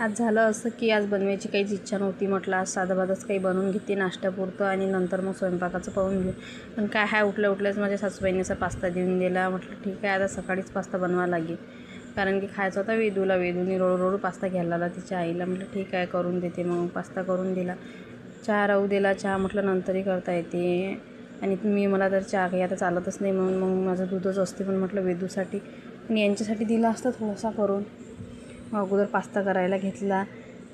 आज झालं असं की आज बनवायची काहीच इच्छा नव्हती. म्हटलं आज साधंबाधंच काही बनवून घेते नाश्त्यापुरतं आणि नंतर मग स्वयंपाकाचं पाहून घेऊ. पण काय आहे, उठल्याच माझ्या सासूबाईंनी असा पास्ता देऊन दिला. म्हटलं ठीक आहे, आता सकाळीच पास्ता बनवावा लागेल, कारण की खायचा होता वेदूला. वेदूने रोळू पास्ता घ्यायला लावला तिच्या आईला. म्हटलं ठीक आहे, करून देते. मग पास्ता करून दिला. चहा राहू दिला. चहा म्हटलं नंतरही करता येते, आणि मला तर चहा काही आता चालतच नाही, म्हणून मग माझं दूधच असते. पण म्हटलं वेदूसाठी आणि यांच्यासाठी दिला असता थोडासा करून. अगोदर पास्ता करायला घेतला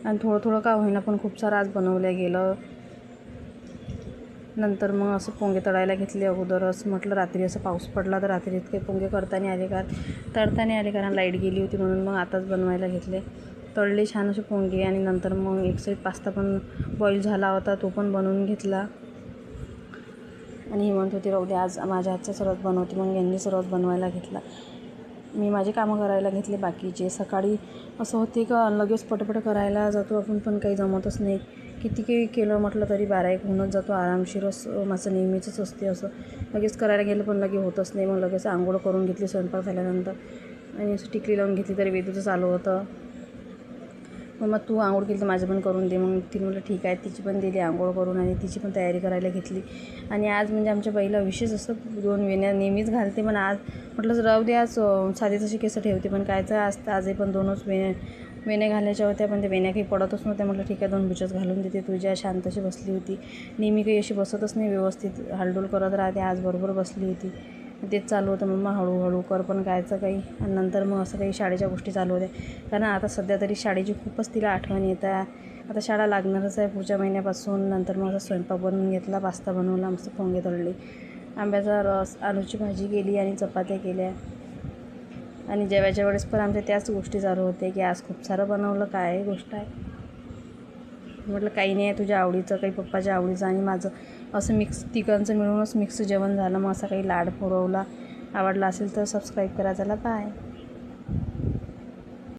आणि थोडं का होईना पण खूप सारं आज बनवलं गेलं. नंतर मग असं पोंगे तळायला घेतले अगोदरच. म्हटलं रात्री असं पाऊस पडला तर रात्री इतके पोंगे करताना आले का तळताना आले, कारण लाईट गेली होती, म्हणून मग आताच बनवायला घेतले. तळले छान असे पोंगे आणि नंतर मग एक साईड पास्ता पण बॉईल झाला होता, तो पण बनवून घेतला. आणि ही म्हणत होती राहू दे आज माझ्या हातचा सर्वच बनवते, मग यांनी सर्वच बनवायला घेतला. मी माझे कामं करायला घेतले बाकीचे. सकाळी असं होते का लगेच पटपट करायला जातो आपण, पण काही जमतच नाही. किती काही केलं म्हटलं तरी 12-1 होऊनच जातो आरामशीरच. माझं नेहमीचंच असते असं, लगेच करायला गेलं पण लगे होतच नाही. मग लगेच आंघोळ करून घेतली स्वयंपाक झाल्यानंतर, आणि असं टिकली लावून घेतली तरी वेदूचं चालू होतं, मग तू आंघोळ केली तर माझं पण करून दे. मग तिने म्हटलं ठीक आहे, तिची पण दिली आंघोळ करून आणि तिची पण तयारी करायला घेतली. आणि आज म्हणजे आमच्या बाईला विशेष असं 2 वेण्या नेहमीच घालते, पण आज म्हटलं राहू दे, आज साधी तशी केस ठेवते, पण कायचं आजही पण 2च वेण्या घालायच्या होत्या, पण त्या वेण्या काही पडतच नव्हत्या. म्हटलं ठीक आहे 2 बुचच घालून देते. तुझ्या शांत अशी बसली होती, नेहमी काही अशी बसतच नाही व्यवस्थित, हालडोल करत राहते. आज बरोबर बसली होती. तेच चालू होतं, मम्मा हळूहळू कर, पण कायचं काही. आणि नंतर मग असं काही शाळेच्या गोष्टी चालू होत्या, कारण आता सध्या तरी शाळेची खूपच तिला आठवण येत आहे. आता शाळा लागणारच आहे पुढच्या महिन्यापासून. नंतर मग असा स्वयंपाक बनवून घेतला, पास्ता बनवला, मस्त पोंगे तळले, आंब्याचा रस, आलूची भाजी केली आणि चपात्या केल्या. आणि जेवायच्या वेळेस पण आमच्या त्याच गोष्टी चालू होते की आज खूप सारं बनवलं, काय गोष्ट आहे. म्हटलं काही नाही आहे तुझ्या आवडीचं, काही पप्पाच्या आवडीचं आणि माझं, असं मिक्स तिघांचं मिळूनच मिक्स जेवण झालं. मग असं काही लाड पुरवला. आवडला असेल तर सबस्क्राईब करा. चला बाय.